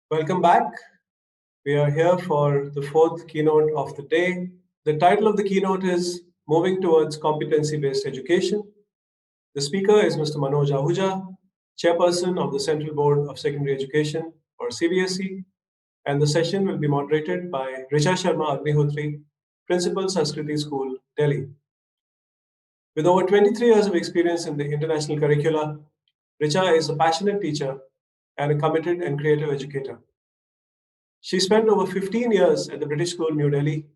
Welcome back. We are here for the fourth keynote of the day. The title of the keynote is Moving Towards Competency Based Education. The speaker is Mr. Manoj Ahuja, Chairperson of the Central Board of Secondary Education or CBSE, and the session will be moderated by Richa Sharma Agnihotri, Principal Sanskriti School, Delhi. With over 23 years of experience in the international curricula, Richa is a passionate teacher and a committed and creative educator. She spent over 15 years at the British School, New Delhi,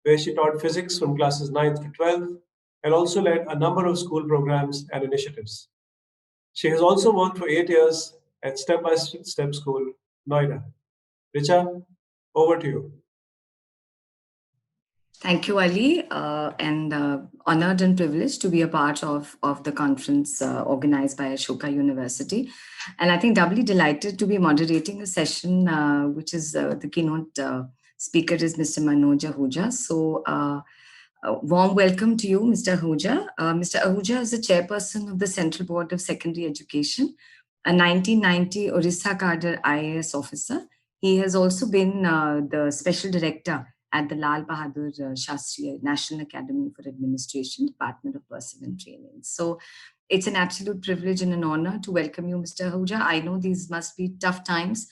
where she taught physics from classes 9th to 12th and also led a number of school programs and initiatives. She has also worked for 8 years at Step by Step School, Noida. Richa, over to you. Thank you, Ali, and honored and privileged to be a part of the conference organized by Ashoka University. And I think doubly delighted to be moderating a session, which is the keynote speaker is Mr. Manoj Ahuja. So warm welcome to you, Mr. Ahuja. Mr. Ahuja is the chairperson of the Central Board of Secondary Education, a 1990 Orissa cadre IAS officer. He has also been the special director at the Lal Bahadur Shastri National Academy for Administration, Department of Personnel and Training. So it's an absolute privilege and an honor to welcome you, Mr. Ahuja. I know these must be tough times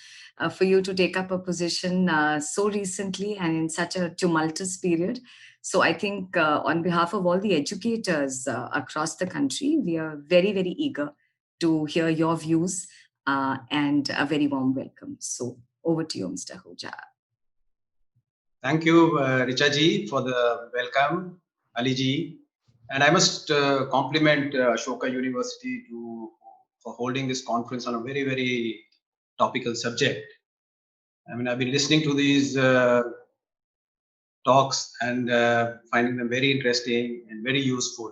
for you to take up a position so recently and in such a tumultuous period. So I think on behalf of all the educators across the country, we are very, very eager to hear your views and a very warm welcome. So over to you, Mr. Ahuja. Thank you, Richa ji, for the welcome, Ali ji. And I must compliment Ashoka University for holding this conference on a very, very topical subject. I mean, I've been listening to these talks and finding them very interesting and very useful.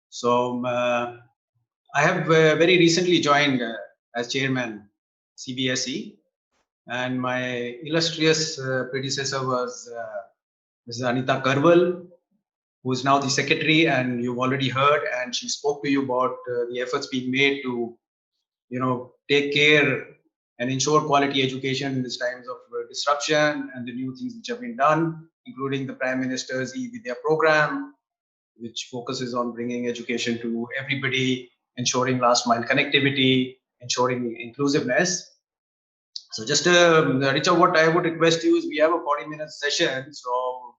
So I have very recently joined as chairman CBSE. And my illustrious predecessor was Ms. Anita Karwal, who is now the secretary, and you've already heard, and she spoke to you about the efforts being made to, take care and ensure quality education in these times of disruption and the new things which have been done, including the Prime Minister's e-Vidya program, which focuses on bringing education to everybody, ensuring last mile connectivity, ensuring inclusiveness. So just, Richa, what I would request you is we have a 40-minute session. So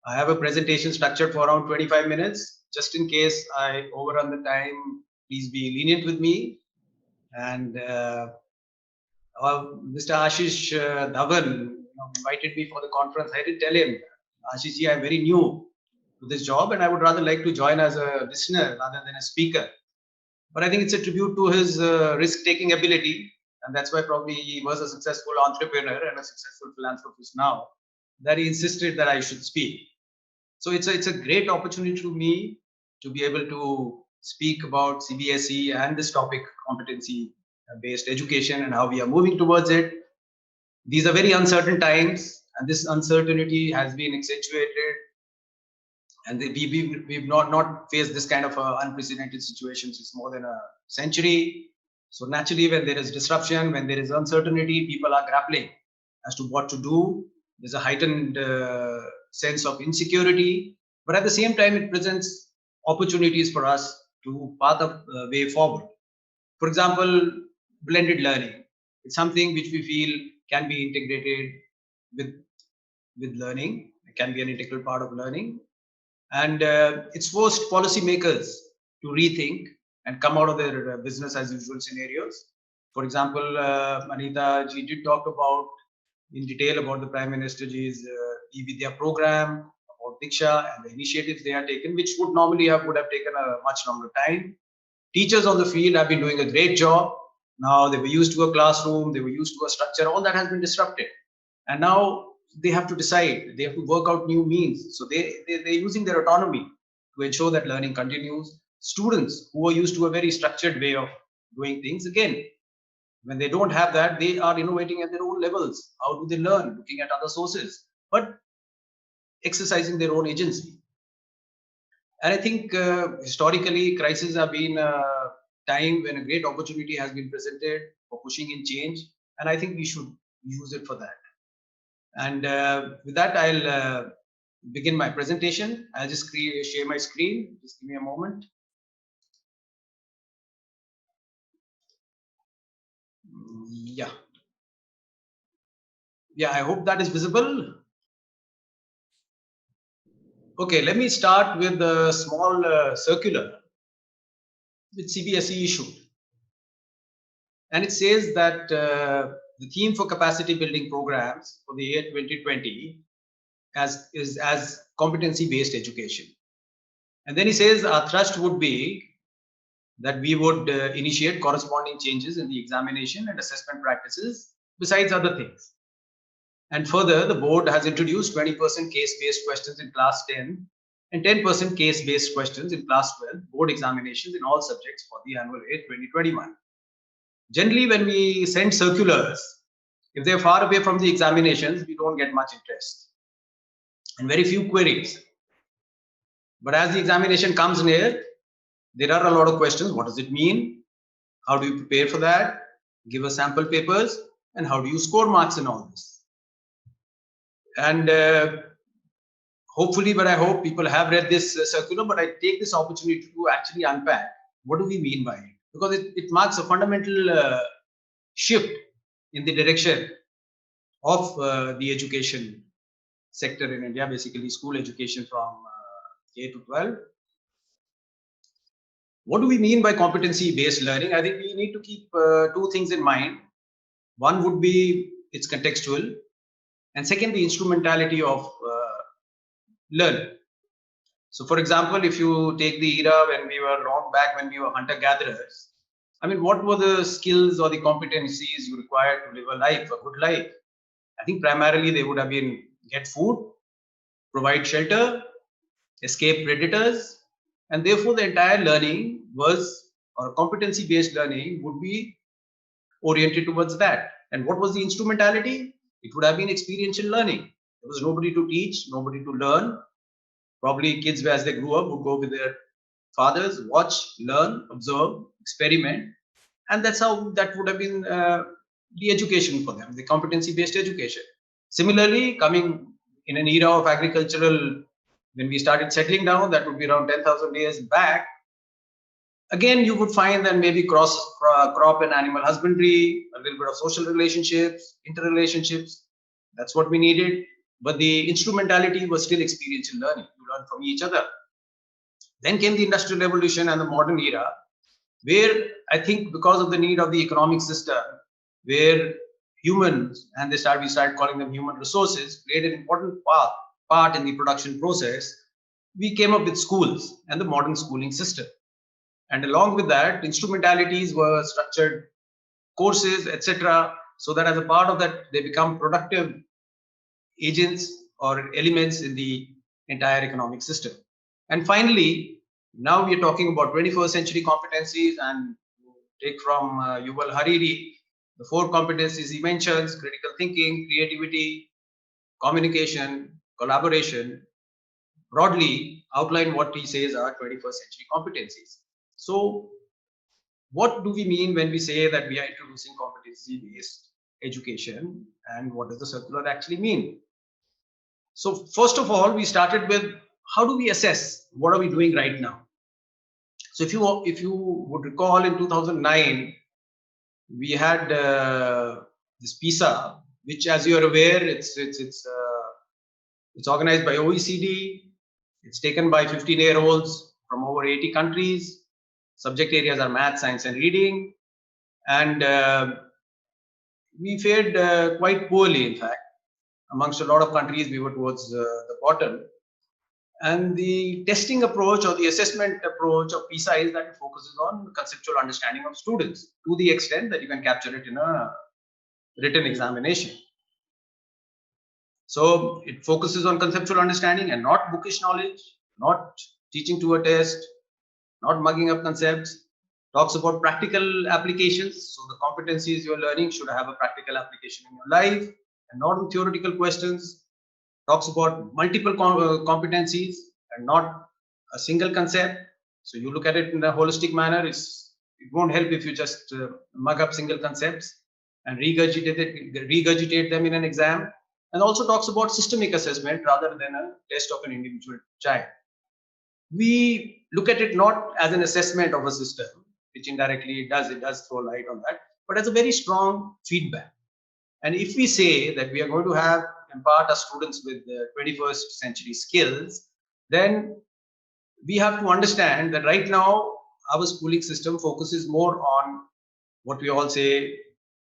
I have a presentation structured for around 25 minutes. Just in case I overrun the time, please be lenient with me. And Mr. Ashish Dhawan invited me for the conference. I did tell him, Ashish ji, I'm very new to this job and I would rather like to join as a listener rather than a speaker. But I think it's a tribute to his risk-taking ability. And that's why probably he was a successful entrepreneur and a successful philanthropist now, that he insisted that I should speak. So it's a great opportunity to me to be able to speak about CBSE and this topic, competency-based education, and how we are moving towards it. These are very uncertain times, and this uncertainty has been accentuated. And we've not faced this kind of unprecedented situation since more than a century. So naturally, when there is disruption, when there is uncertainty, people are grappling as to what to do. There's a heightened sense of insecurity, but at the same time, it presents opportunities for us to path a way forward. For example, blended learning. It's something which we feel can be integrated with learning. It can be an integral part of learning. And it's forced policymakers to rethink and come out of their business as usual scenarios. For example, Anita ji did talk about in detail about the Prime Minister ji's e-Vidya program, about Diksha and the initiatives they have taken, which would normally would have taken a much longer time. Teachers on the field have been doing a great job. Now they were used to a classroom, they were used to a structure, all that has been disrupted. And now they have to decide, they have to work out new means. So they're using their autonomy to ensure that learning continues. Students who are used to a very structured way of doing things, again, when they don't have that, they are innovating at their own levels. How do they learn? Looking at other sources, but exercising their own agency. And I think historically, crises have been a time when a great opportunity has been presented for pushing in change. And I think we should use it for that. And with that, I'll begin my presentation. I'll just share my screen. Just give me a moment. Yeah. Yeah, I hope that is visible. Okay, let me start with a small circular which CBSE issued. And it says that the theme for capacity building programs for the year 2020 is as competency-based education. And then he says our thrust would be that we would initiate corresponding changes in the examination and assessment practices besides other things. And further, the board has introduced 20% case-based questions in class 10 and 10% case-based questions in class 12 board examinations in all subjects for the annual year 2021. Generally, when we send circulars, if they're far away from the examinations, we don't get much interest and very few queries. But as the examination comes near, there are a lot of questions. What does it mean? How do you prepare for that? Give us sample papers, and how do you score marks in all this? And hopefully, but I hope people have read this circular, but I take this opportunity to actually unpack what do we mean by it, because it marks a fundamental shift in the direction of the education sector in India, basically school education from K to 12. What do we mean by competency-based learning? I think we need to keep two things in mind. One would be it's contextual, and second, the instrumentality of learning. So, for example, if you take the era when we were long back, when we were hunter-gatherers, I mean, what were the skills or the competencies you required to live a life, a good life? I think primarily they would have been get food, provide shelter, escape predators, and therefore the entire learning was, or competency-based learning would be oriented towards that. And what was the instrumentality? It would have been experiential learning. There was nobody to teach, nobody to learn. Probably kids, as they grew up, would go with their fathers, watch, learn, observe, experiment, and that's how that would have been the education for them, the competency-based education. Similarly, coming in an era of agricultural, when we started settling down, that would be around 10,000 years back. Again, you would find that maybe crop and animal husbandry, a little bit of social relationships, interrelationships. That's what we needed. But the instrumentality was still experiential learning. You learn from each other. Then came the Industrial Revolution and the modern era, where I think because of the need of the economic system, where humans, and we started calling them human resources, played an important part in the production process, we came up with schools and the modern schooling system. And along with that, instrumentalities were structured courses, etc., so that as a part of that, they become productive agents or elements in the entire economic system. And finally, now we are talking about 21st century competencies, and take from Yuval Hariri, the 4 competencies he mentions: critical thinking, creativity, communication, collaboration. Broadly outline what he says are 21st century competencies. So what do we mean when we say that we are introducing competency-based education, and what does the circular actually mean? So first of all, we started with how do we assess what are we doing right now? So if you would recall, in 2009, we had this PISA, which, as you are aware, it's organized by OECD. It's taken by 15-year-olds from over 80 countries. Subject areas are math, science, and reading. And we fared quite poorly, in fact. Amongst a lot of countries, we were towards the bottom. And the testing approach or the assessment approach of PISA is that it focuses on conceptual understanding of students to the extent that you can capture it in a written examination. So it focuses on conceptual understanding and not bookish knowledge, not teaching to a test, not mugging up concepts. Talks about practical applications. So the competencies you're learning should have a practical application in your life and not on theoretical questions. Talks about multiple competencies and not a single concept. So you look at it in a holistic manner. It won't help if you just mug up single concepts. and regurgitate them in an exam, and also talks about systemic assessment rather than a test of an individual child. We look at it not as an assessment of a system, which indirectly it does throw light on that, but as a very strong feedback. And if we say that we are going to impart our students with 21st century skills, then we have to understand that right now our schooling system focuses more on what we all say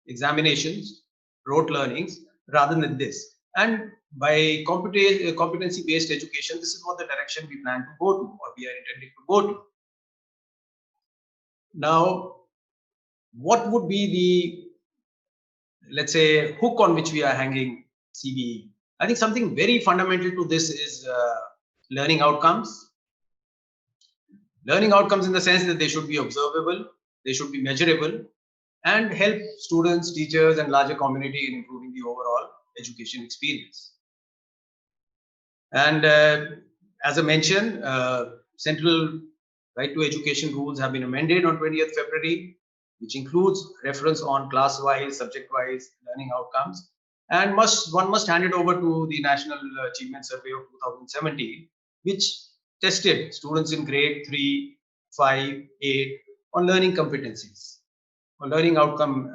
examinations, rote learnings, rather than this. And by competency based education, this is what the direction we plan to go to, or we are intending to go to. Now, what would be the, let's say, hook on which we are hanging CBE? I think something very fundamental to this is learning outcomes. Learning outcomes in the sense that they should be observable, they should be measurable, and help students, teachers, and larger community in improving the overall education experience. And as I mentioned, central right to education rules have been amended on 20th February, which includes reference on class-wise, subject-wise learning outcomes. And one must hand it over to the National Achievement Survey of 2017, which tested students in grade 3, 5, 8 on learning competencies, or learning outcome,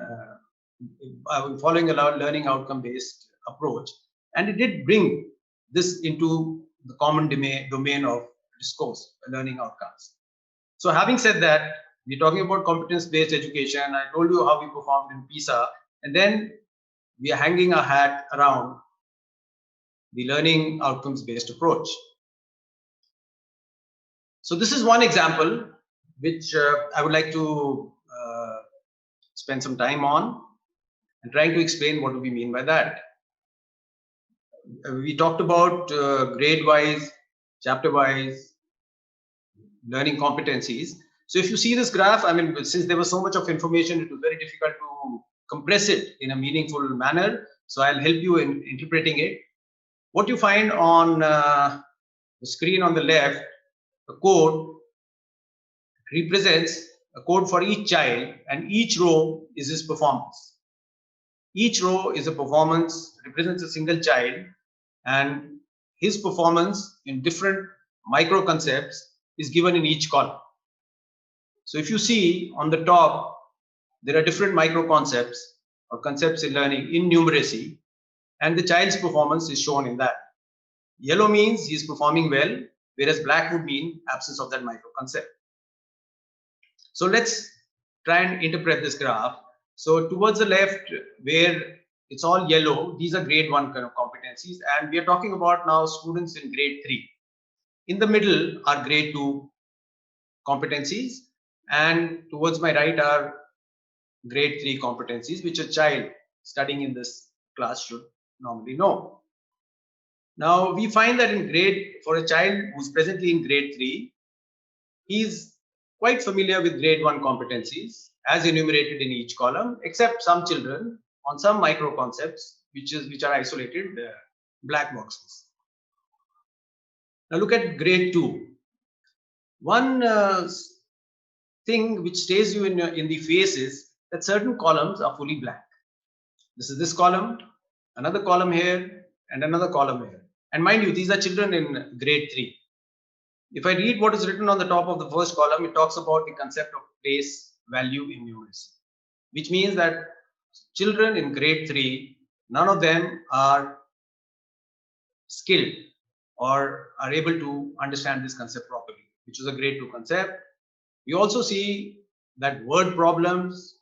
following a learning outcome based approach. And it did bring this into the common domain of discourse, learning outcomes. So having said that, we're talking about competence-based education. I told you how we performed in PISA, and then we are hanging our hat around the learning outcomes-based approach. So this is one example which I would like to spend some time on and trying to explain what do we mean by that. We talked about grade-wise, chapter-wise learning competencies. So if you see this graph, I mean, since there was so much of information, it was very difficult to compress it in a meaningful manner. So I'll help you in interpreting it. What you find on the screen on the left, a code represents a code for each child, and each row is his performance. Each row is a performance, represents a single child, and his performance in different micro concepts is given in each column. So if you see on the top, there are different micro concepts or concepts in learning in numeracy, and the child's performance is shown in that. Yellow means he is performing well, whereas black would mean absence of that micro concept. So let's try and interpret this graph. So towards the left, where it's all yellow, these are grade 1 kind of competencies, and we are talking about now students in grade 3. In the middle are grade 2 competencies, and towards my right are grade 3 competencies, which a child studying in this class should normally know. Now we find that for a child who's presently in grade 3, he's quite familiar with grade 1 competencies as enumerated in each column, except some children on some micro concepts, which are isolated black boxes. Now look at grade 2. One thing which stays you in the face is that certain columns are fully blank. This is this column, another column here, and another column here. And mind you, these are children in grade 3. If I read what is written on the top of the first column, it talks about the concept of place value in numeracy, which means that children in grade 3, none of them are skilled or are able to understand this concept properly, which is a grade 2 concept. We also see that word problems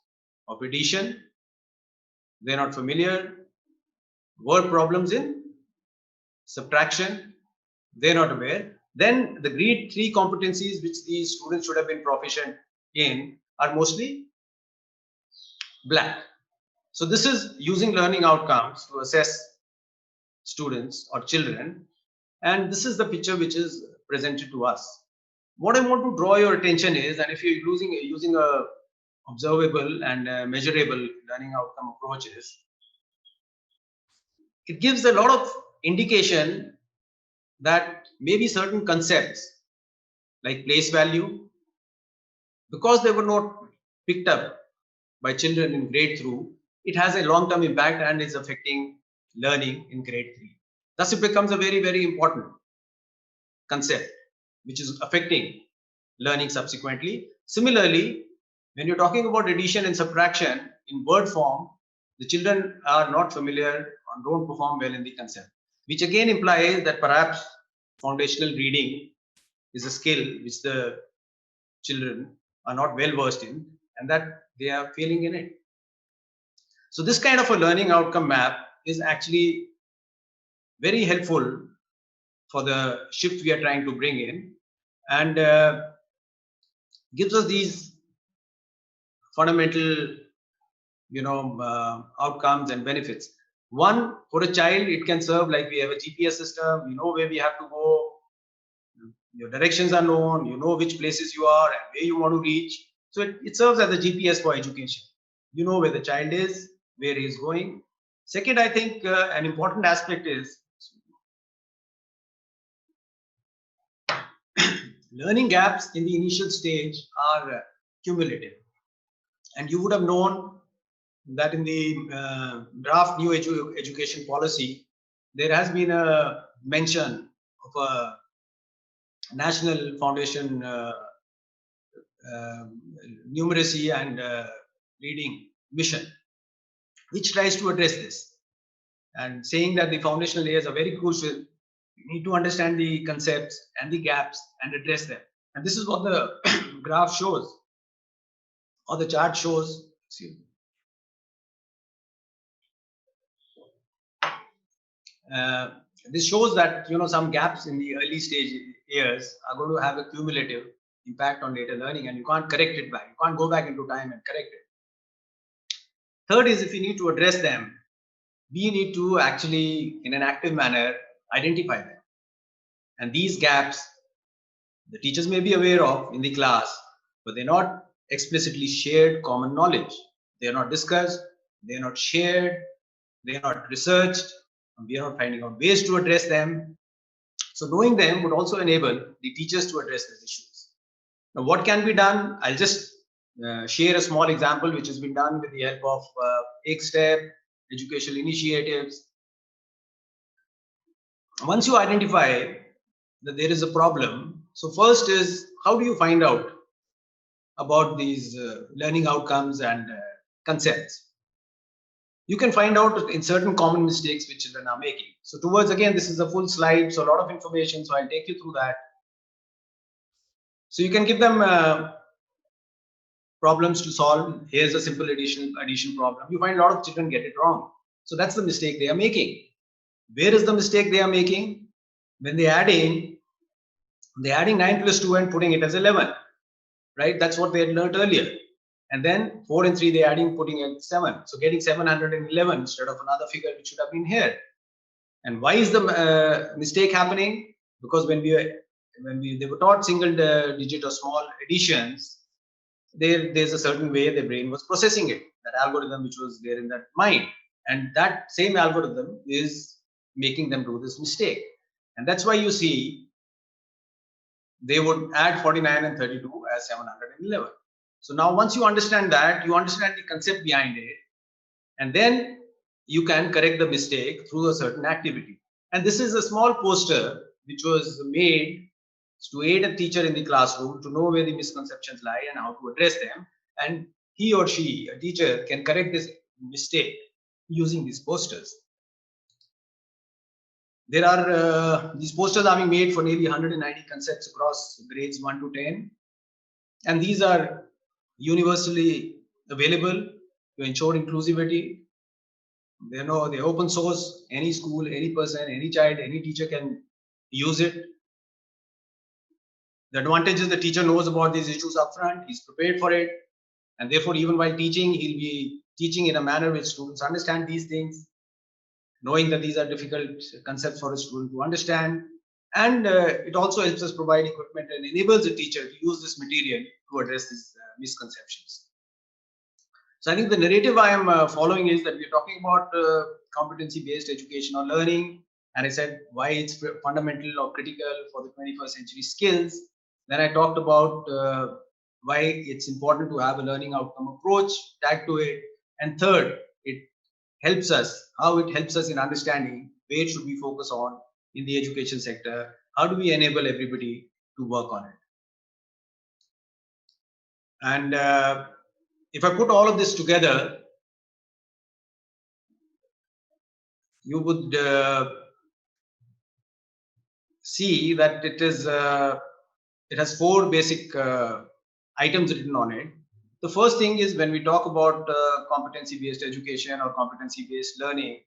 of addition, they're not familiar. Word problems in subtraction, they're not aware. Then the grade 3 competencies which these students should have been proficient in are mostly blank. So this is using learning outcomes to assess students or children, and this is the picture which is presented to us. What I want to draw your attention is, and if you're using a observable and measurable learning outcome approaches, it gives a lot of indication that maybe certain concepts like place value, because they were not picked up by children in grade it has a long-term impact and is affecting learning in grade 3. Thus, it becomes a very, very important concept which is affecting learning subsequently. Similarly, when you're talking about addition and subtraction in word form, the children are not familiar or don't perform well in the concept, which again implies that perhaps foundational reading is a skill which the children are not well versed in and that they are failing in it. So this kind of a learning outcome map is actually very helpful for the shift we are trying to bring in, and gives us these fundamental outcomes and benefits. One, for a child, it can serve like we have a GPS system. You know where we have to go. Your directions are known. You know which places you are and where you want to reach. So it serves as a GPS for education. You know where the child is, where he is going. Second, I think an important aspect is learning gaps in the initial stage are cumulative. And you would have known that in the draft new education policy, there has been a mention of a national foundation numeracy and reading mission, which tries to address this and saying that the foundational layers are very crucial. You need to understand the concepts and the gaps and address them. And this is what the graph shows or the chart shows. This shows that some gaps in the early stage years are going to have a cumulative impact on later learning, and you can't correct it back. You can't go back into time and correct it. Third is, if you need to address them, we need to actually, in an active manner, identify them. And these gaps, the teachers may be aware of in the class, but they're not explicitly shared common knowledge. They're not discussed, they're not shared, they're not researched, and we are not finding out ways to address them. So knowing them would also enable the teachers to address these issues. Now, what can be done? I'll just share a small example which has been done with the help of Step, educational initiatives. Once you identify that there is a problem, so first is, how do you find out about these learning outcomes and concepts? You can find out in certain common mistakes which children are making. So towards, again, this is a full slide, so a lot of information, so I'll take you through that. So you can give them problems to solve. Here's a simple addition problem. You find a lot of children get it wrong. So that's the mistake they are making. Where is the mistake they are making? When they're adding 9 plus 2 and putting it as 11, right? That's what they had learned earlier. And then 4 and 3, they're adding, putting it 7. So getting 711 instead of another figure which should have been here. And why is the mistake happening? Because when they were taught single digit or small additions, there's a certain way the brain was processing it, that algorithm which was there in that mind. And that same algorithm is making them do this mistake. And that's why you see they would add 49 and 32 as 711. So now once you understand that, you understand the concept behind it, and then you can correct the mistake through a certain activity. And this is a small poster which was made to aid a teacher in the classroom to know where the misconceptions lie and how to address them. And he or she, a teacher, can correct this mistake using these posters. There are these posters are being made for nearly 190 concepts across grades 1 to 10. And these are universally available to ensure inclusivity. They're open source. Any school, any person, any child, any teacher can use it. The advantage is the teacher knows about these issues upfront. He's prepared for it. And therefore, even while teaching, he'll be teaching in a manner which students understand these things, knowing that these are difficult concepts for a student to understand. And it also helps us provide equipment and enables the teacher to use this material to address these misconceptions. So I think the narrative I am following is that we're talking about competency-based education or learning. And I said why it's fundamental or critical for the 21st century skills. Then I talked about why it's important to have a learning outcome approach tagged to it. And third, it helps us, how it helps us in understanding where should we focus on in the education sector, how do we enable everybody to work on it. And if I put all of this together, you would see that it has four basic items written on it. The first thing is, when we talk about competency-based education or competency-based learning,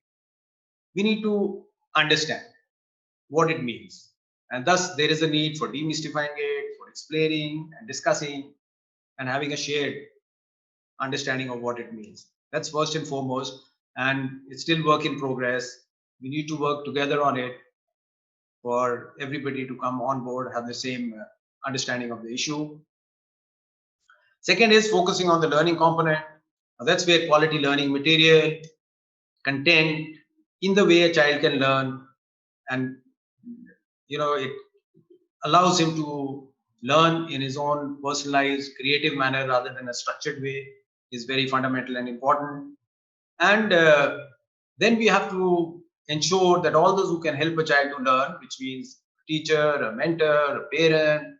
we need to understand what it means. And thus, there is a need for demystifying it, for explaining and discussing and having a shared understanding of what it means. That's first and foremost. And it's still work in progress. We need to work together on it for everybody to come on board, have the same understanding of the issue. Second is focusing on the learning component. Now, that's where quality learning material, content, in the way a child can learn, and it allows him to learn in his own personalized, creative manner rather than a structured way, is very fundamental and important. And then we have to ensure that all those who can help a child to learn, which means a teacher, a mentor, a parent,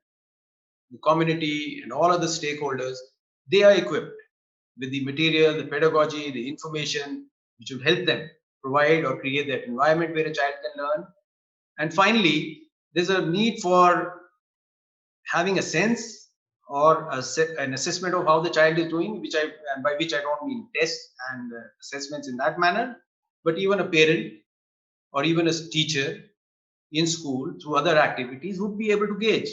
the community, and all other stakeholders, they are equipped with the material, the pedagogy, the information which will help them provide or create that environment where a child can learn. And finally, there's a need for having a sense or an assessment of how the child is doing, by which I don't mean tests and assessments in that manner, but even a parent or even a teacher in school through other activities would be able to gauge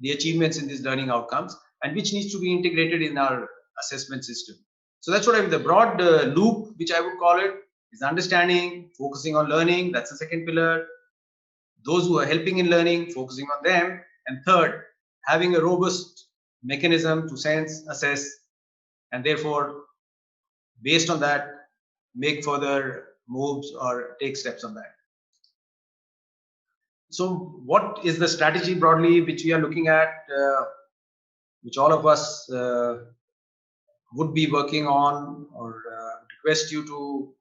the achievements in these learning outcomes, and which needs to be integrated in our assessment system. So that's what the broad loop, which I would call it, is understanding, focusing on learning. That's the second pillar. Those who are helping in learning, focusing on them. And third, having a robust mechanism to sense, assess, and therefore, based on that, make further moves or take steps on that. So what is the strategy broadly which we are looking at, which all of us would be working on, or request you to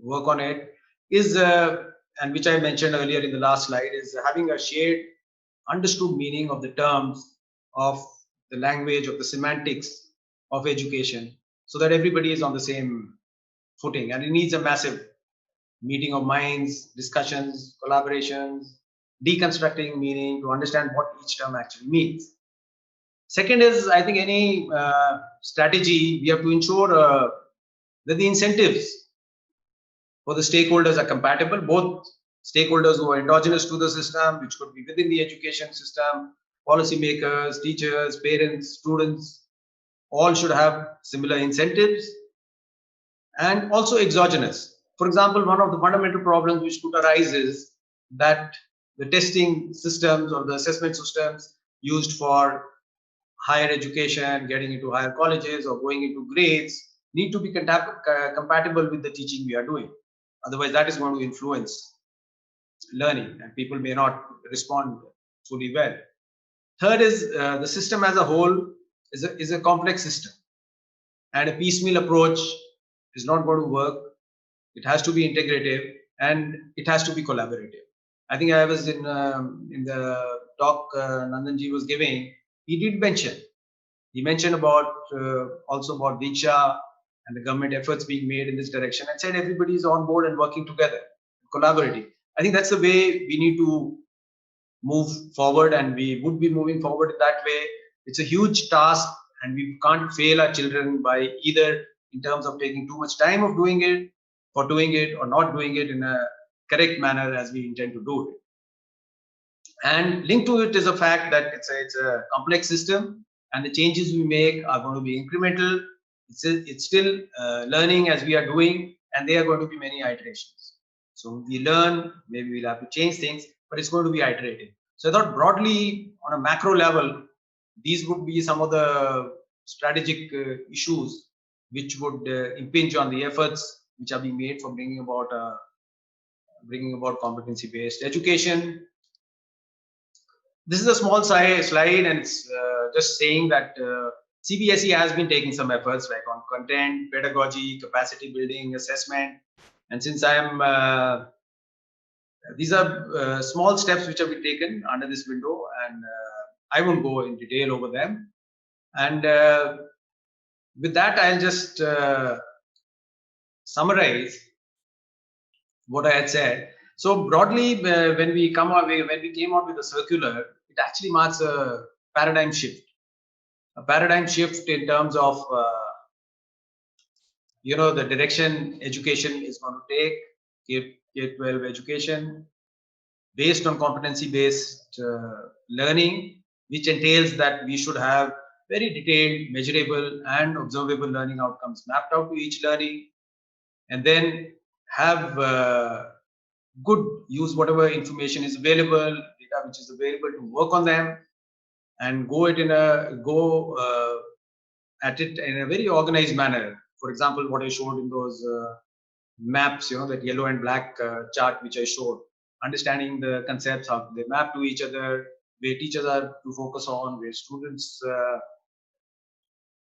work on it, is, and which I mentioned earlier in the last slide, is having a shared understood meaning of the terms, of the language, of the semantics of education, so that everybody is on the same footing. And it needs a massive meeting of minds, discussions, collaborations, deconstructing meaning to understand what each term actually means. Second is, I think any strategy, we have to ensure that the incentives for the stakeholders are compatible, both stakeholders who are endogenous to the system, which could be within the education system, policymakers, teachers, parents, students, all should have similar incentives, and also exogenous. For example, one of the fundamental problems which could arise is that the testing systems or the assessment systems used for higher education, getting into higher colleges or going into grades, need to be compatible with the teaching we are doing. Otherwise, that is going to influence learning and people may not respond fully well. Third is the system as a whole is a complex system, and a piecemeal approach is not going to work. It has to be integrative and it has to be collaborative. I think I was in the talk Nandanji was giving. He mentioned about also about Diksha and the government efforts being made in this direction, and said everybody is on board and working together, collaborating. I think that's the way we need to move forward, and we would be moving forward in that way. It's a huge task, and we can't fail our children by either in terms of taking too much time of doing it, or not doing it in a correct manner as we intend to do it. And linked to it is a fact that it's a complex system, and the changes we make are going to be incremental. It's still learning as we are doing, and there are going to be many iterations. So we learn, maybe we'll have to change things, but it's going to be iterative. So I thought broadly on a macro level, these would be some of the strategic issues which would impinge on the efforts which are being made for bringing about competency-based education. This is a small slide, and it's just saying that CBSE has been taking some efforts like on content, pedagogy, capacity building, assessment. And since these are small steps which have been taken under this window, and I won't go in detail over them. And with that, I'll just summarize what I had said. So broadly, when we came out with the circular, it actually marks a paradigm shift. A paradigm shift in terms of the direction education is going to take, K-12 education based on competency-based learning, which entails that we should have very detailed, measurable, and observable learning outcomes mapped out to each learning, and then have good use whatever information is available, data which is available to work on them, and go at it in a very organized manner. For example, what I showed in those maps, that yellow and black chart which I showed, understanding the concepts, how they map to each other, where teachers are to focus on, where students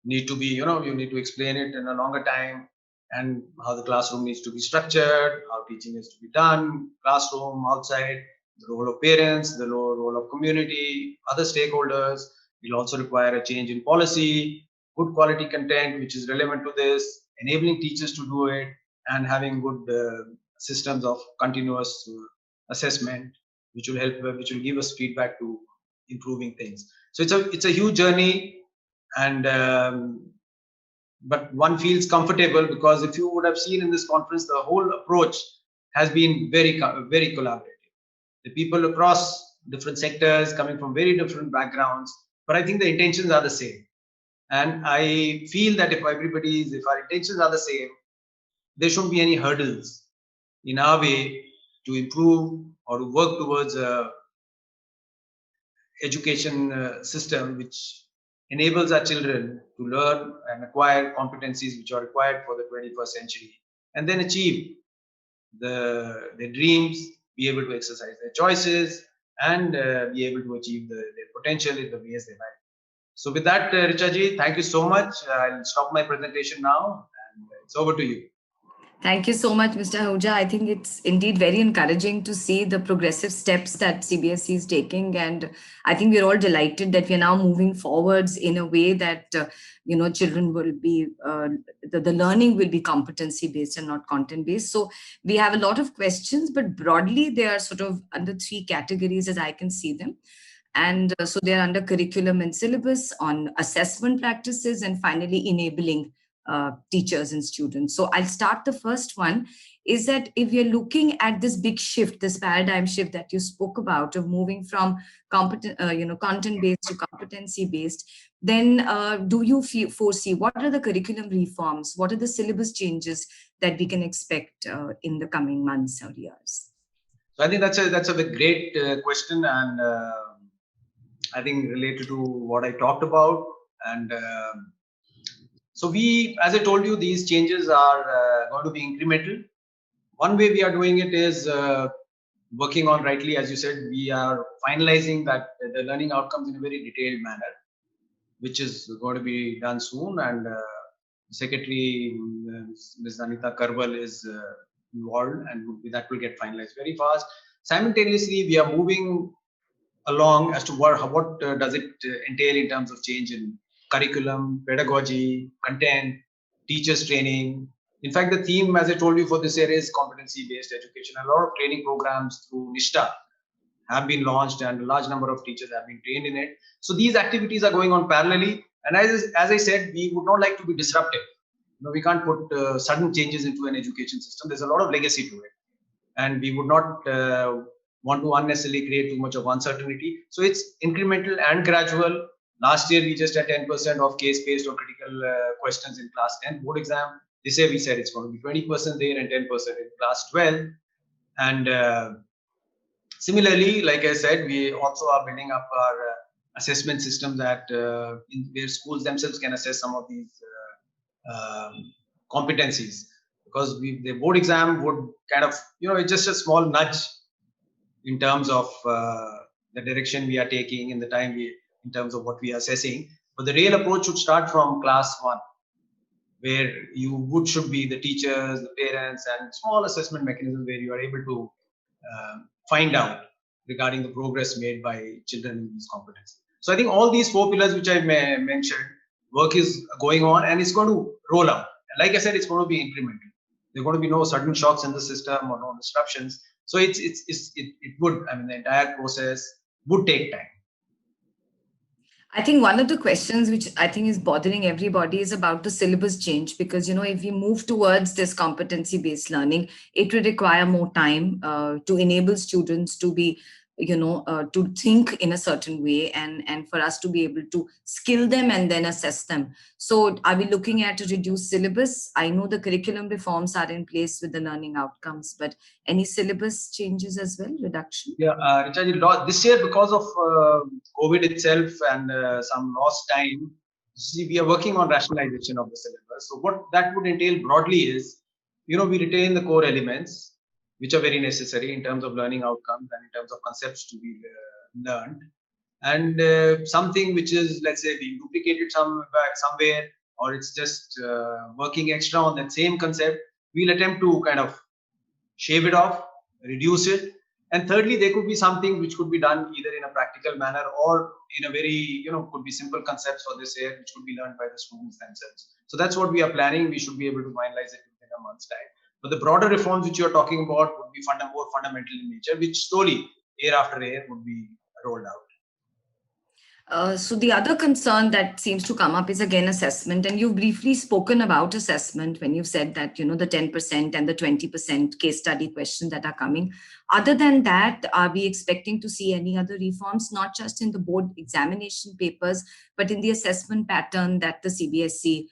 need to be, you need to explain it in a longer time, and how the classroom needs to be structured, how teaching is to be done, classroom, outside, the role of parents, the role of community, other stakeholders. Will also require a change in policy, good quality content which is relevant to this, enabling teachers to do it, and having good systems of continuous assessment, which will help, which will give us feedback to improving things. So it's a huge journey, and but one feels comfortable, because if you would have seen in this conference, the whole approach has been very collaborative. The people across different sectors, coming from very different backgrounds, but I think the intentions are the same. And I feel that if our intentions are the same, there shouldn't be any hurdles in our way to improve or to work towards a education system which enables our children to learn and acquire competencies which are required for the 21st century, and then achieve their dreams, be able to exercise their choices, and be able to achieve their potential in the ways they like. So with that, Richa ji, thank you so much. I'll stop my presentation now, and it's over to you. Thank you so much, Mr. Ahuja. I think it's indeed very encouraging to see the progressive steps that CBSE is taking. And I think we're all delighted that we're now moving forwards in a way that, children will be, the learning will be competency-based and not content-based. So we have a lot of questions, but broadly, they are sort of under three categories as I can see them. And so they're under curriculum and syllabus, on assessment practices, and finally enabling teachers and students. So I'll start. The first one is that if you're looking at this big shift, this paradigm shift that you spoke about of moving from content-based to competency-based, then do you foresee what are the curriculum reforms? What are the syllabus changes that we can expect in the coming months or years? So I think that's a great question, and I think related to what I talked about. And so as I told you, these changes are going to be incremental. One way we are doing it is working on, rightly, as you said, we are finalizing the learning outcomes in a very detailed manner, which is going to be done soon. And Secretary Ms. Anita Karwal is involved, and that will get finalized very fast. Simultaneously, we are moving along as to what does it entail in terms of change in curriculum, pedagogy, content, teachers training. In fact, the theme, as I told you, for this area is competency-based education. A lot of training programs through NISHTA have been launched, and a large number of teachers have been trained in it. So these activities are going on parallelly. And as I said, we would not like to be disruptive. We can't put sudden changes into an education system. There's a lot of legacy to it, and we would not want to unnecessarily create too much of uncertainty. So it's incremental and gradual. Last year, we just had 10% of case-based or critical questions in class 10 board exam. This year, we said it's going to be 20% there and 10% in class 12. And similarly, like I said, we also are building up our assessment system that where schools themselves can assess some of these competencies. Because the board exam would kind of, it's just a small nudge in terms of the direction we are taking in the time in terms of what we are assessing. But the real approach should start from class 1, where should be the teachers, the parents, and small assessment mechanism where you are able to find out regarding the progress made by children in these competencies. So I think all these 4 pillars which I mentioned, work is going on and it's going to roll out. And like I said, it's going to be incremental. There are going to be no sudden shocks in the system or no disruptions. So it would, I mean, the entire process would take time. I think one of the questions which I think is bothering everybody is about the syllabus change, because, if we move towards this competency-based learning, it will require more time to enable students to be, to think in a certain way, and for us to be able to skill them and then assess them. So are we looking at a reduced syllabus? I know the curriculum reforms are in place with the learning outcomes, but any syllabus changes as well, reduction? Yeah, Richa, this year because of COVID itself and some lost time, see, we are working on rationalization of the syllabus. So what that would entail broadly is, we retain the core elements, which are very necessary in terms of learning outcomes and in terms of concepts to be learned. And something which is, let's say, being duplicated somewhere, or it's just working extra on that same concept, we'll attempt to kind of shave it off, reduce it. And thirdly, there could be something which could be done either in a practical manner or in a very, could be simple concepts for this year, which could be learned by the students themselves. So that's what we are planning. We should be able to finalize it within a month's time. But the broader reforms which you're talking about would be more fundamental in nature, which slowly, year after year, would be rolled out. So the other concern that seems to come up is again assessment, and you've briefly spoken about assessment when you've said that the 10% and the 20% case study questions that are coming. Other than that, are we expecting to see any other reforms, not just in the board examination papers, but in the assessment pattern that the CBSE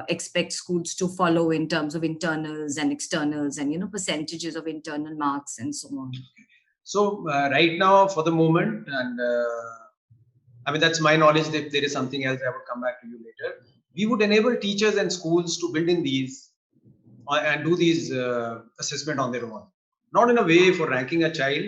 expects schools to follow in terms of internals and externals and percentages of internal marks and so on? So right now, for the moment, and I mean, that's my knowledge. If there is something else, I would come back to you later. We would enable teachers and schools to build in these and do these assessment on their own. Not in a way for ranking a child,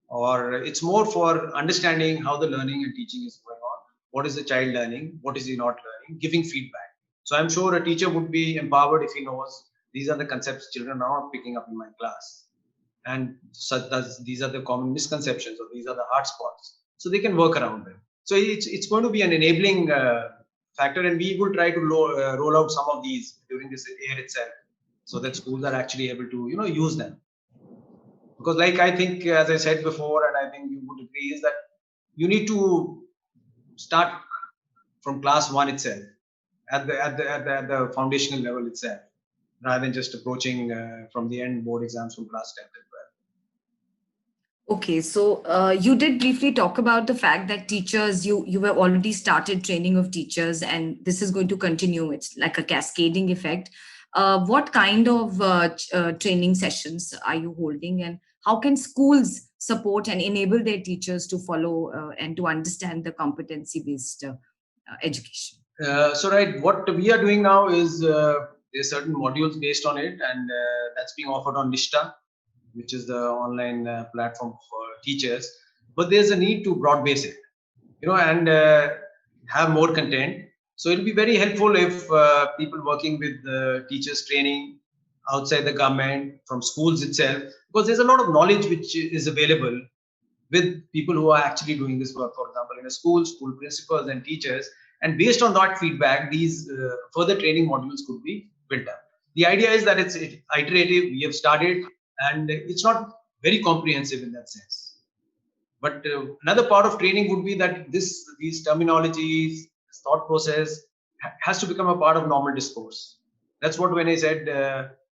or it's more for understanding how the learning and teaching is going on. What is the child learning? What is he not learning? Giving feedback. So I'm sure a teacher would be empowered if he knows these are the concepts children are not picking up in my class. And these are the common misconceptions, or these are the hard spots. So they can work around them. So it's going to be an enabling factor, and we will try to roll out some of these during this year itself, so that schools are actually able to use them. Because, like I think, as I said before, and I think you would agree, is that you need to start from class 1 itself, at the foundational level itself, rather than just approaching from the end board exams from class 10 as well. Okay, so you did briefly talk about the fact that teachers, you have already started training of teachers, and this is going to continue. It's like a cascading effect. What kind of training sessions are you holding, and how can schools support and enable their teachers to follow and to understand the competency-based education? So right, what we are doing now is there's certain modules based on it, and that's being offered on Nishta, which is the online platform for teachers. But there's a need to broad base it, and have more content. So it'll be very helpful if people working with teachers training outside the government, from schools itself, because there's a lot of knowledge which is available with people who are actually doing this work, for example, in a school principals and teachers. And based on that feedback, these further training modules could be built up. The idea is that it's iterative. We have started, and it's not very comprehensive in that sense. But another part of training would be that these terminologies, this thought process has to become a part of normal discourse. That's what, when I said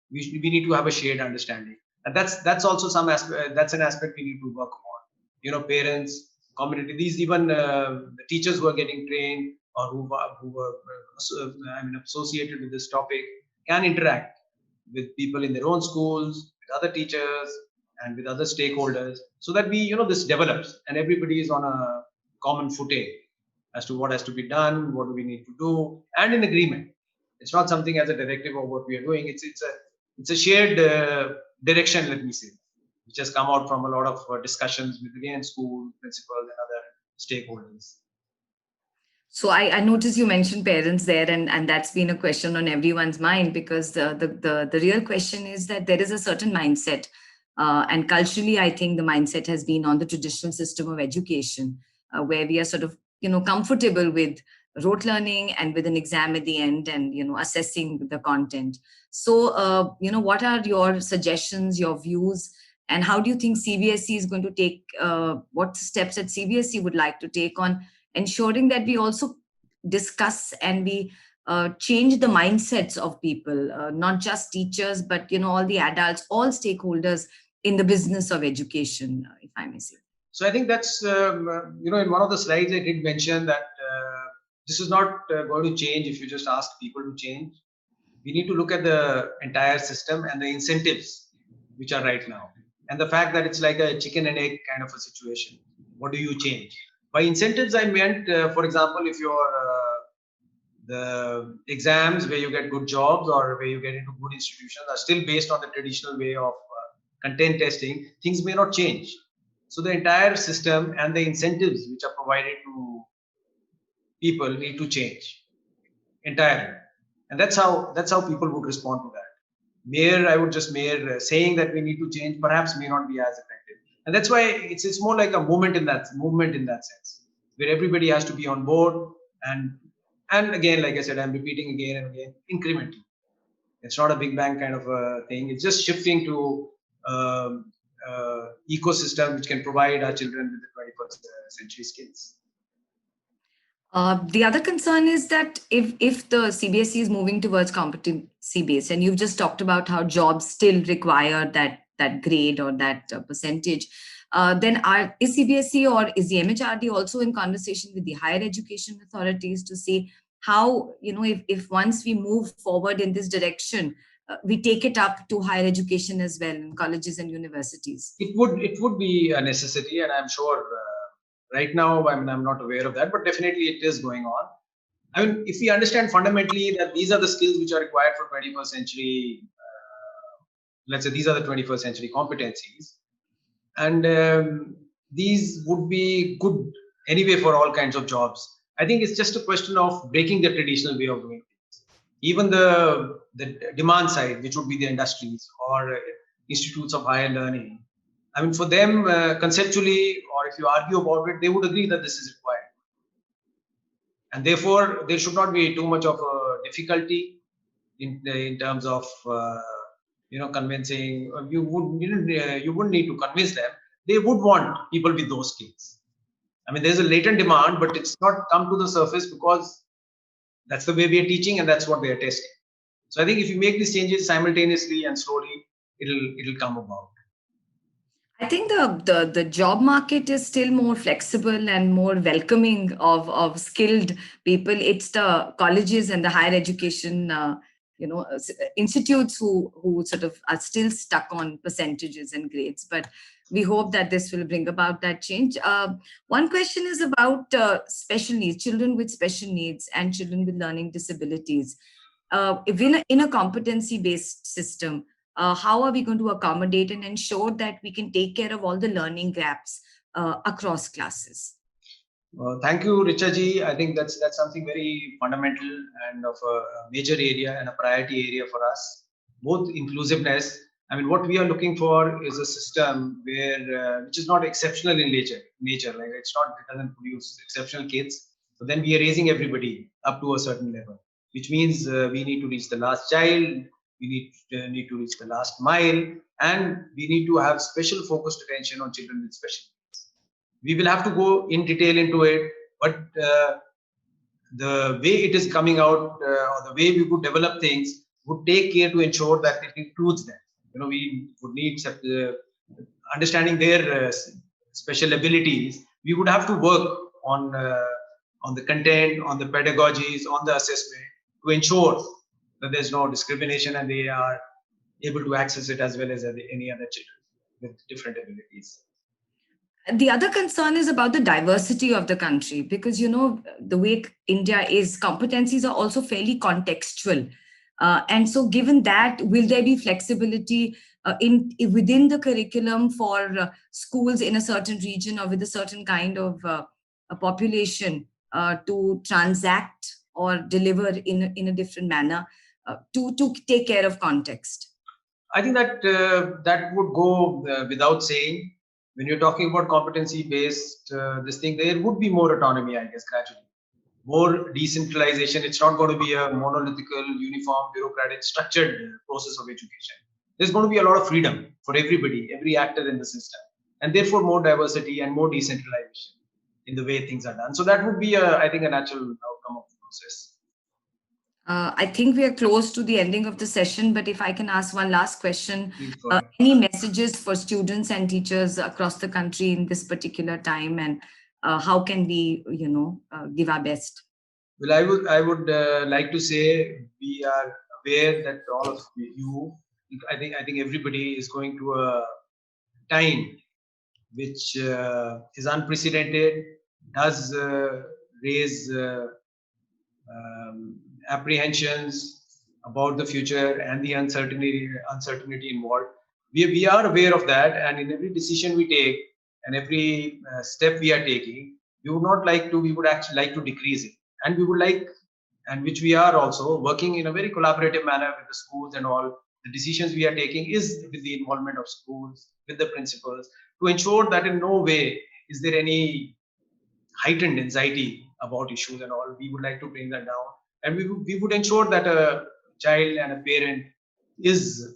we need to have a shared understanding, and that's also some aspect. That's an aspect we need to work on. Parents, community, these even the teachers who are getting trained or who are associated with this topic can interact with people in their own schools, with other teachers, and with other stakeholders, so that this develops and everybody is on a common footing as to what has to be done, what do we need to do, and in agreement. It's not something as a directive of what we are doing. It's a shared direction, let me say, which has come out from a lot of discussions with, again, school principals and other stakeholders. So I noticed you mentioned parents there, and that's been a question on everyone's mind, because the real question is that there is a certain mindset. And culturally, I think the mindset has been on the traditional system of education, where we are sort of, comfortable with rote learning and with an exam at the end, and, assessing the content. So, what are your suggestions, your views, and how do you think CBSE is going to take, what steps that CBSE would like to take on ensuring that we also discuss and we change the mindsets of people, not just teachers, but all the adults, all stakeholders in the business of education, if I may say. So I think that's in one of the slides I did mention that this is not going to change if you just ask people to change. We need to look at the entire system and the incentives which are right now, and the fact that it's like a chicken and egg kind of a situation. What do you change? By incentives, I meant, for example, if you're the exams where you get good jobs or where you get into good institutions are still based on the traditional way of content testing, things may not change. So the entire system and the incentives which are provided to people need to change entirely, and that's how people would respond to that. Mere saying that we need to change perhaps may not be as effective, and that's why it's more like a movement in that sense, where everybody has to be on board, and again, like I said, I'm repeating again and again, incrementally. It's not a big bang kind of a thing. It's just shifting to ecosystem which can provide our children with the 21st century skills. The other concern is that if the CBSE is moving towards competency based, and you've just talked about how jobs still require that grade or that percentage, then is CBSE or is the MHRD also in conversation with the higher education authorities to see how, if once we move forward in this direction, we take it up to higher education as well, in colleges and universities? It would be a necessity, and I'm sure right now, I'm not aware of that, but definitely it is going on. I mean, if we understand fundamentally that these are the skills which are required for 21st century, let's say these are the 21st century competencies, and these would be good anyway for all kinds of jobs. I think it's just a question of breaking the traditional way of doing things. Even the demand side, which would be the industries or institutes of higher learning, I mean, for them, conceptually, or if you argue about it, they would agree that this is required. And therefore, there should not be too much of a difficulty in terms of, convincing. You wouldn't need to convince them. They would want people with those skills. I mean, there's a latent demand, but it's not come to the surface because that's the way we are teaching and that's what we are testing. So I think if you make these changes simultaneously and slowly, it'll come about. I think the job market is still more flexible and more welcoming of skilled people. It's the colleges and the higher education institutes who sort of are still stuck on percentages and grades. But we hope that this will bring about that change. One question is about special needs, children with special needs and children with learning disabilities. If in a competency-based system, how are we going to accommodate and ensure that we can take care of all the learning gaps across classes? Thank you, Richa ji. I think that's something very fundamental and of a major area and a priority area for us. Both inclusiveness. I mean, what we are looking for is a system where which is not exceptional in nature. Like it doesn't produce exceptional kids. So then we are raising everybody up to a certain level, which means we need to reach the last child. We need to reach the last mile, and we need to have special focused attention on children with special needs. We will have to go in detail into it, but the way it is coming out or the way we would develop things would take care to ensure that it includes them. We would need understanding their special abilities. We would have to work on the content, on the pedagogies, on the assessment to ensure that there's no discrimination and they are able to access it as well as any other children with different abilities. The other concern is about the diversity of the country, because, the way India is, competencies are also fairly contextual. And so given that, will there be flexibility within the curriculum for schools in a certain region or with a certain kind of a population to transact or deliver in a different manner to take care of context? I think that that would go without saying. When you're talking about competency-based this thing, there would be more autonomy, I guess, gradually. More decentralization. It's not going to be a monolithical, uniform, bureaucratic, structured process of education. There's going to be a lot of freedom for everybody, every actor in the system, and therefore more diversity and more decentralization in the way things are done. So that would be, I think, a natural outcome of the process. I think we are close to the ending of the session, but if I can ask one last question, Please go ahead. any messages for students and teachers across the country in this particular time, and how can we, give our best? Well, I would like to say we are aware that all of you, I think everybody is going to a time which is unprecedented, does raise apprehensions about the future and the uncertainty involved. We are aware of that, and in every decision we take and every step we are taking, we would actually like to decrease it, and we would like, and which we are also working in a very collaborative manner with the schools and all. The decisions we are taking is with the involvement of schools, with the principals, to ensure that in no way is there any heightened anxiety about issues and all. We would like to bring that down, and we would ensure that a child and a parent is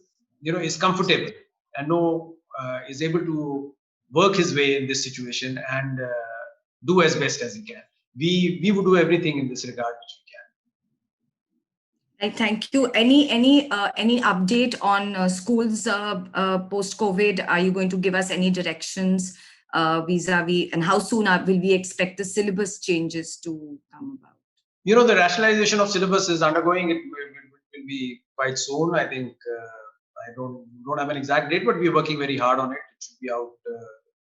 comfortable and is able to work his way in this situation and do as best as he can. We would do everything in this regard which we can. Thank you. Any update on schools post COVID? Are you going to give us any directions vis-a-vis, and how soon will we expect the syllabus changes to come about? The rationalization of syllabus is undergoing. It will be quite soon. I think I don't have an exact date, but we're working very hard on it. It should be out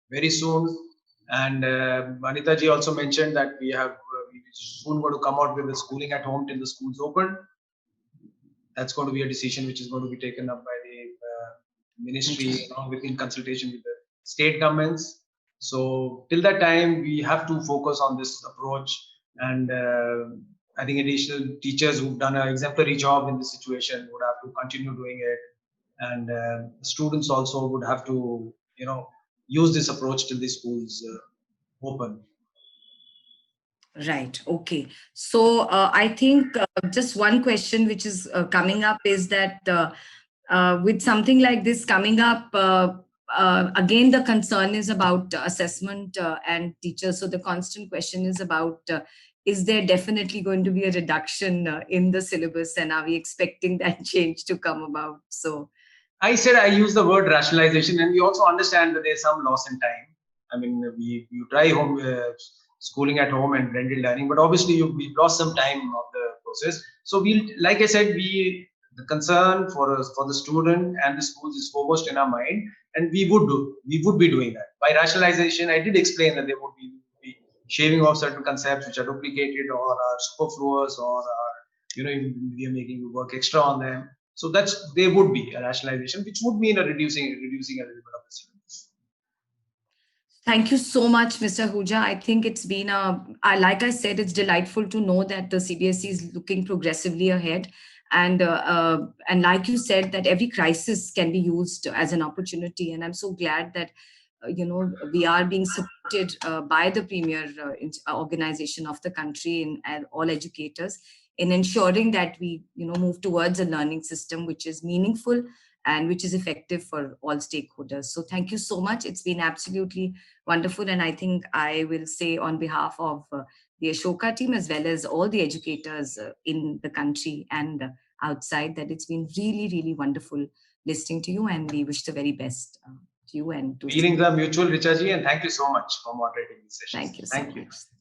very soon. And Anita ji also mentioned that we soon going to come out with the schooling at home till the schools open. That's going to be a decision which is going to be taken up by the ministry, within consultation with the state governments. So till that time, we have to focus on this approach. And I think additional teachers who've done an exemplary job in this situation would have to continue doing it. And students also would have to, use this approach till the schools open. Right. Okay. So I think just one question which is coming up is that with something like this coming up, again, the concern is about assessment and teachers. So the constant question is about, is there definitely going to be a reduction in the syllabus, and are we expecting that change to come about? So I use the word rationalization, and we also understand that there's some loss in time. I mean, you try home schooling at home and blended learning, but obviously we've lost some time of the process. So like I said, the concern for the student and the schools is foremost in our mind, and we would be doing that. By rationalization, I did explain that there would be shaving off certain concepts which are duplicated or are superfluous or are, we are making you work extra on them. So there would be a rationalization, which would mean reducing a little bit of the syllabus. Thank you so much, Mr. Ahuja. I think it's been like I said, it's delightful to know that the CBSE is looking progressively ahead. And like you said, that every crisis can be used as an opportunity. And I'm so glad that, we are being supported by the premier organization of the country and all educators in ensuring that we, move towards a learning system which is meaningful and which is effective for all stakeholders. So thank you so much. It's been absolutely wonderful. And I think I will say on behalf of the Ashoka team, as well as all the educators in the country and outside, that it's been really, really wonderful listening to you. And we wish the very best to you and to feelings are mutual, Richa ji, and thank you so much for moderating this session. Thank you so much.